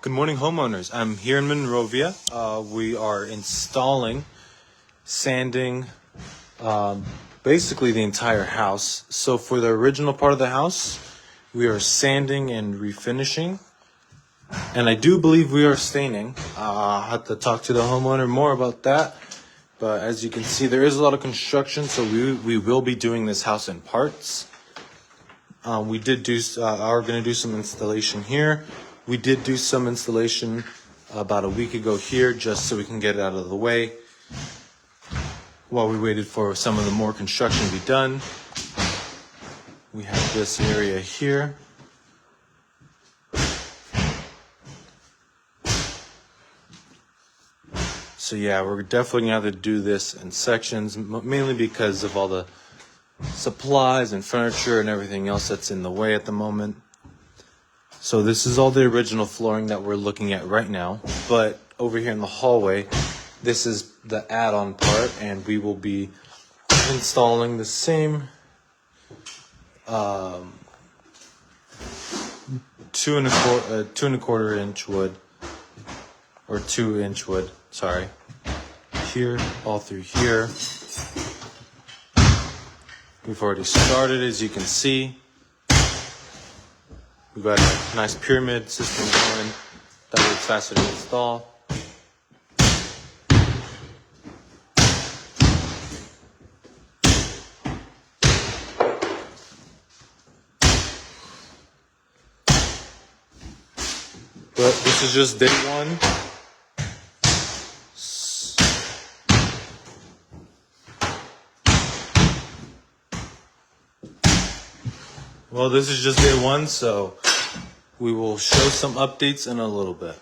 Good morning, homeowners. I'm here in Monrovia. We are installing, sanding, basically the entire house. So for the original part of the house, we are sanding and refinishing. And I do believe we are staining. I'll have to talk to the homeowner more about that. But as you can see, there is a lot of construction, so we will be doing this house in parts. Are going to do some installation here. We did do some installation about a week ago here, just so we can get it out of the way while we waited for some of the more construction to be done. We have this area here. So yeah, we're definitely going to have to do this in sections, mainly because of all the supplies and furniture and everything else that's in the way at the moment. So this is all the original flooring that we're looking at right now. But over here in the hallway, this is the add-on part, and we will be installing the same 2¼ inch wood, or 2-inch wood, sorry. Here, all through here. We've already started, as you can see. We've got a nice pyramid system going. That way it's faster to install. But this is just day one. Well, this is just day one, so we will show some updates in a little bit.